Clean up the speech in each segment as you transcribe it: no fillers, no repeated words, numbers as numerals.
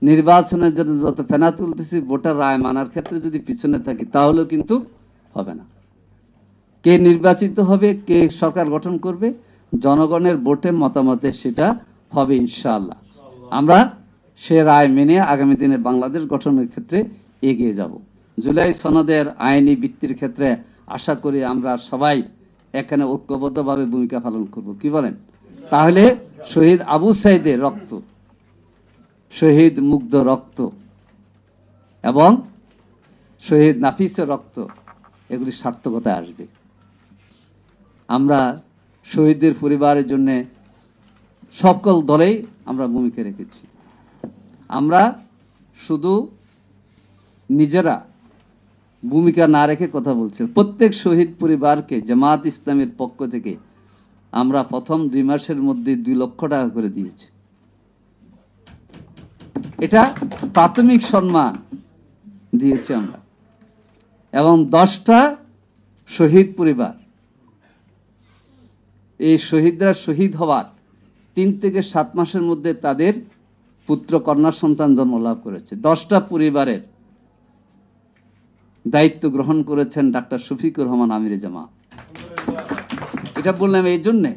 নির্বাচনের জন্য যত ফেনা তুলতেছি, ভোটার রায় মানার ক্ষেত্রে যদি পিছনে থাকি তাহলেও কিন্তু হবে না। কে নির্বাচিত হবে, কে সরকার গঠন করবে, জনগণের ভোটে মতামতে সেটা হবে ইনশাআল্লাহ। আমরা সে রায় মেনে আগামী দিনে বাংলাদেশ গঠনের ক্ষেত্রে এগিয়ে যাব। জুলাই সনদের আইনি ভিত্তির ক্ষেত্রে আশা করি আমরা সবাই এখানে ঐক্যবদ্ধভাবে ভূমিকা পালন করব। কি বলেন? তাহলে শহীদ আবু সাইদের রক্ত, শহীদ মুগ্ধ রক্ত এবং শহীদ নাফিসের রক্ত, এগুলি সার্থকতায় আসবে। আমরা শহীদদের পরিবারের জন্য সকল দলেই আমরা ভূমিকা রেখেছি। আমরা শুধু নিজেরা ভূমিকা না রেখে কথা বলছি। প্রত্যেক শহীদ পরিবারকে জামাত ইসলামের পক্ষ থেকে আমরা প্রথম 2 মাসের মধ্যে 2 লক্ষ টাকা করে দিয়েছি। এটা প্রাথমিক সম্মান দিয়েছি আমরা। এবং 10টা শহীদ পরিবার, এই শহীদরা শহীদ হওয়ার 3 থেকে 7 মাসের মধ্যে তাদের পুত্র কন্যা সন্তান জন্মলাভ করেছে। 10টা পরিবারের দায়িত্ব গ্রহণ করেছেন ডাক্তার শফিকুর রহমান আমিরে জামাত। এটা বললাম এই জন্যে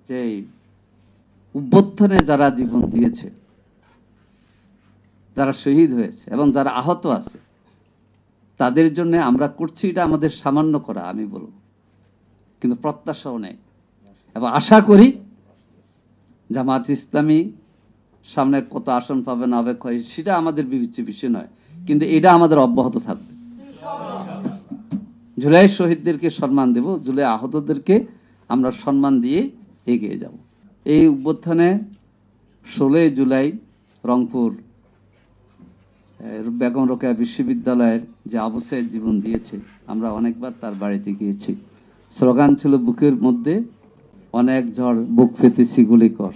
যে অভ্যুত্থানে যারা জীবন দিয়েছে, যারা শহীদ হয়েছে এবং যারা আহত আছে, তাদের জন্য আমরা করছি। এটা আমাদের সামান্য করা আমি বলবো, কিন্তু প্রত্যাশাও নেই। এবং আশা করি জামাত ইসলামী সামনে কত আসন পাবে না হবে সেটা আমাদের বিবেচ্য বিষয় নয়, কিন্তু এটা আমাদের অব্যাহত থাকবে। জুলাই শহীদদেরকে সম্মান দেব, জুলাই আহতদেরকে আমরা সম্মান দিয়ে এগিয়ে যাব। এই অভ্যুত্থানে 16 জুলাই রংপুর বেগম রোকেয়া বিশ্ববিদ্যালয়ের যে আবু সাইদ জীবন দিয়েছে, আমরা অনেকবার তার বাড়িতে গিয়েছি। স্লোগান ছিল বুকের মধ্যে অনেক ঝড়, বুক পেতেছি গুলি কর,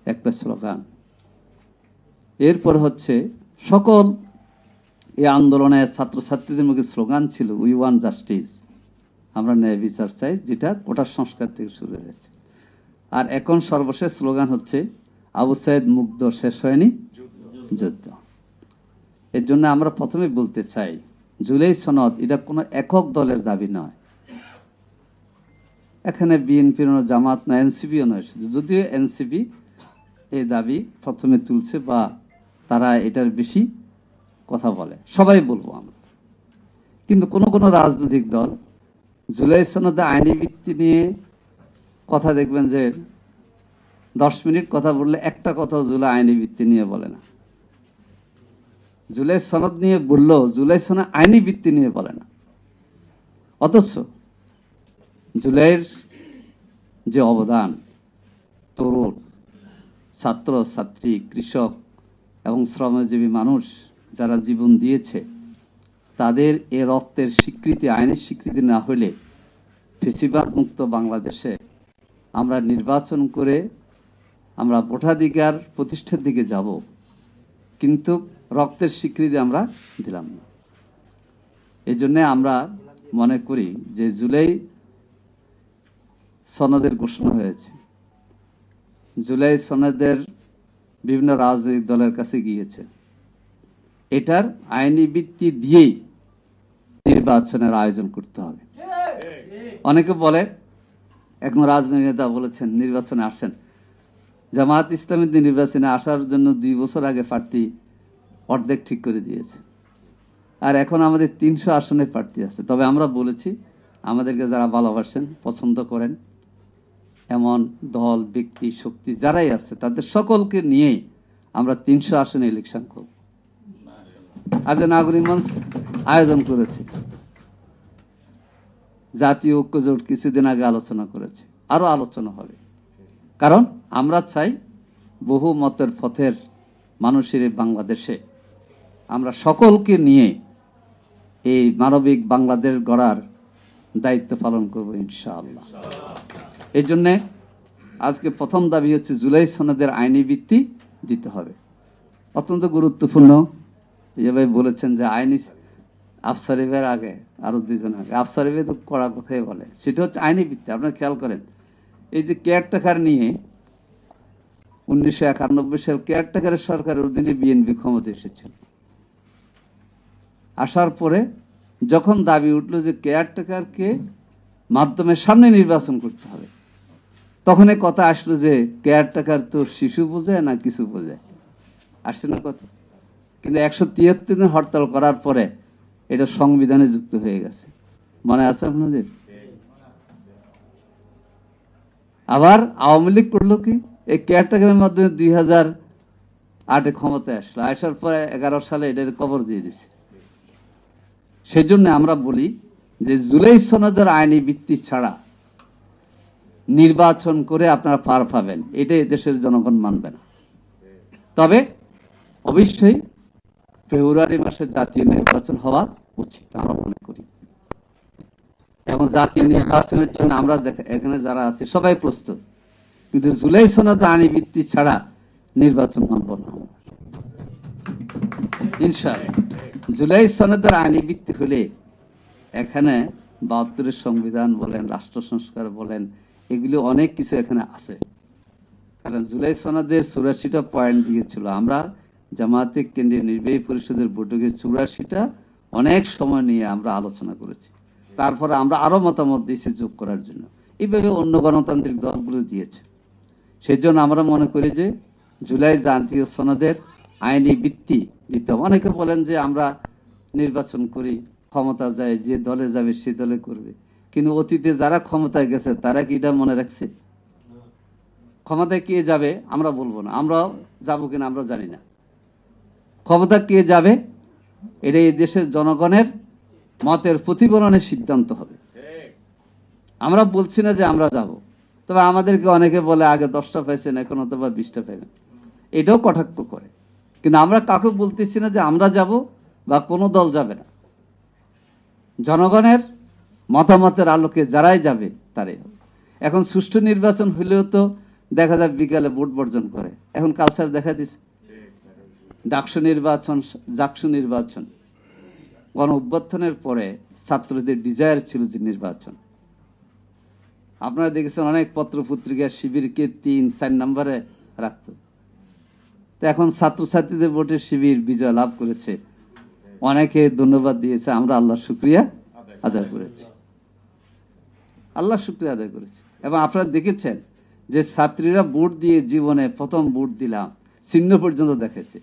একটা স্লোগান। এরপর হচ্ছে সকল এই আন্দোলনে ছাত্রছাত্রীদের মুখে স্লোগান ছিল উই ওয়ান্ট জাস্টিস, আমরা ন্যায় বিচার চাই, যেটা কোটার সংস্কার থেকে শুরু হয়েছে। আর এখন সর্বশেষ স্লোগান হচ্ছে আবু সাইদ মুগ্ধ, শেষ হয়নি যুদ্ধ। এর জন্য আমরা প্রথমে বলতে চাই, জুলাই সনদ এটা কোনো একক দলের দাবি নয়। এখানে বিএনপি জামাত না এনসিপিও নয়, যদিও এনসিপি এই দাবি প্রথমে তুলছে বা তারা এটার বেশি কথা বলে, সবাই বলবো আমরা। কিন্তু কোন কোন রাজনৈতিক দল জুলাই সনদে আইনি ভিত্তি নিয়ে কথা দেখবেন যে 10 মিনিট কথা বললে একটা কথাও জুলাই আইনি ভিত্তি নিয়ে বলে না। জুলাই সনদ নিয়ে বললেও জুলাই সনদ আইনি ভিত্তি নিয়ে বলে না। অথচ জুলাইয়ের যে অবদান, তরুণ, ছাত্র ছাত্রী, কৃষক এবং শ্রমজীবী মানুষ যারা জীবন দিয়েছে, তাদের এ রক্তের স্বীকৃতি, আইনের স্বীকৃতি না হলে ফেসিবাদ মুক্ত বাংলাদেশে আমরা নির্বাচন করে আমরা ভোটাধিকার প্রতিষ্ঠার দিকে যাব, কিন্তু রক্তের স্বীকৃতি আমরা দিলাম না। এই জন্যে আমরা মনে করি যে জুলাই সনদের ঘোষণা হয়েছে, জুলাই সনদের বিভিন্ন রাজনৈতিক দলের কাছে গিয়েছে, এটার আইনি ভিত্তি দিয়েই নির্বাচনের আয়োজন করতে হবে। অনেকে বলে, এখন রাজনৈতিক নেতা বলেছেন নির্বাচনে আসেন। জামাত ইসলামের নির্বাচনে আসার জন্য 2 বছর আগে প্রার্থী অর্ধেক ঠিক করে দিয়েছে, আর এখন আমাদের 300 আসনে প্রার্থী আছে। তবে আমরা বলেছি আমাদেরকে যারা ভালোবাসেন, পছন্দ করেন এমন দল, ব্যক্তি, শক্তি যারাই আছে, তাদের সকলকে নিয়ে আমরা 300 আসনে ইলেকশন করব। আজ নাগরিক মঞ্চ আয়োজন করেছে, জাতীয় ঐক্য জোট কিছুদিন আগে আলোচনা করেছে, আরো আলোচনা হবে। কারণ আমরা চাই বহু মতের পথের মানুষের এই বাংলাদেশে আমরা সকলকে নিয়ে এই মানবিক বাংলাদেশ গড়ার দায়িত্ব পালন করব ইনশাআল্লাহ। এই জন্যে আজকে প্রথম দাবি হচ্ছে জুলাই সনদের আইনি ভিত্তি দিতে হবে। অত্যন্ত গুরুত্বপূর্ণ। ভাই বলেছেন যে আইনি আফসারিফের আগে আরো 2 জন আগে, আফসারিফে তো কড়া কথাই বলে, সেটা হচ্ছে আইনি ভিত্তি। আপনারা খেয়াল করেন, এই যে কেয়ারটেকার নিয়ে 1991 সাল কেয়ারটেকারের সরকারের অধীনে বিএনপি ক্ষমতা এসেছিল। আসার পরে যখন দাবি উঠল যে কেয়ারটেকারকে মাধ্যমে সামনে নির্বাচন করতে হবে, তখন কথা আসলো যে কেয়ারটেকার তো শিশু বোঝায় না কিছু বোঝায়, আসছে না কথা। কিন্তু 173 দিন হরতাল করার পরে এটা সংবিধানে যুক্ত হয়ে গেছে, মনে আছে আপনাদের? আবার আওয়ামী লীগ করলো কি, এই কেয়ারটেকারের মাধ্যমে 2008-এ ক্ষমতায় আসলো, আসার পরে 11 সালে এটার কবর দিয়ে দিছে। সেই জন্য আমরা বলি যে জুলাই সনদের আইনি ভিত্তি ছাড়া নির্বাচন করে আপনারা পার পাবেন, এটা দেশের জনগণ মানবে না। তবে অবশ্যই ফেব্রুয়ারি মাসে জাতীয় নির্বাচন হওয়া উচিত আমরা মনে করি, এবং জাতীয় নির্বাচনের জন্য আমরা এখানে যারা আছি সবাই প্রস্তুত, কিন্তু জুলাই সনদ আইনি ভিত্তি ছাড়া নির্বাচন মানব না ইনশাআল্লাহ। জুলাই সনদের আইনি ভিত্তি হলে এখানে 72-এর সংবিধান বলেন, রাষ্ট্র সংস্কার বলেন, এগুলো অনেক কিছু এখানে আছে। কারণ জুলাই সনদের 84টা পয়েন্ট দিয়েছিল, আমরা জামায়াতে কেন্দ্রীয় নির্বাহী পরিষদের বৈঠকে 84টা অনেক সময় নিয়ে আমরা আলোচনা করেছি। তারপরে আমরা আরো মতামত দিয়েছি যোগ করার জন্য, এইভাবে অন্য গণতান্ত্রিক দলগুলো দিয়েছে। সেই জন্য আমরা মনে করি যে জুলাই জাতীয় সনদের আইনি ভিত্তি দিতে হবে। অনেকে বলেন যে আমরা নির্বাচন করি, ক্ষমতা যায়, যে দলে যাবে সে দলে করবে, কিন্তু অতীতে যারা ক্ষমতায় গেছে তারা কি এটা মনে রাখছে? ক্ষমতায় কে যাবে আমরা বলবো না, আমরা যাবো কিনা আমরা জানি না। ক্ষমতা কে যাবে এটা এই দেশের জনগণের মতের প্রতিফলনের সিদ্ধান্ত হবে। আমরা বলছি না যে আমরা যাব, তবে আমাদেরকে অনেকে বলে আগে 10টা পাইছেন এখন অথবা 20টা পাইবেন, এটাও কটাক্ষ করে। কিন্তু আমরা কাউকে বলতেছি না যে আমরা যাব বা কোনো দল যাবে না। জনগণের মতামতের আলোকে যারাই যাবে তারাই হবে। এখন সুষ্ঠু নির্বাচন হইলেও তো দেখা যায় বিকালে ভোট বর্জন করে, এখন কালচার দেখা দিচ্ছে। ডাকসু নির্বাচন, জাকসু নির্বাচন, গণ অভ্যুত্থানের পরে ছাত্রদের ডিজায়ার ছিল যে নির্বাচন। আপনারা দেখেছেন অনেক পত্র পত্রিকার শিবিরকে 3-4 নম্বরে রাখত। তো এখন ছাত্রছাত্রীদের ভোটে শিবির বিজয় লাভ করেছে, অনেকে ধন্যবাদ দিয়েছে, আমরা আল্লাহর শুকরিয়া আদায় করেছি, আল্লাহর শুকরিয়া আদায় করেছি। এবং আপনারা দেখেছেন যে ছাত্রীরা ভোট দিয়ে জীবনে প্রথম ভোট দিলাম চিহ্ন পর্যন্ত দেখেছে।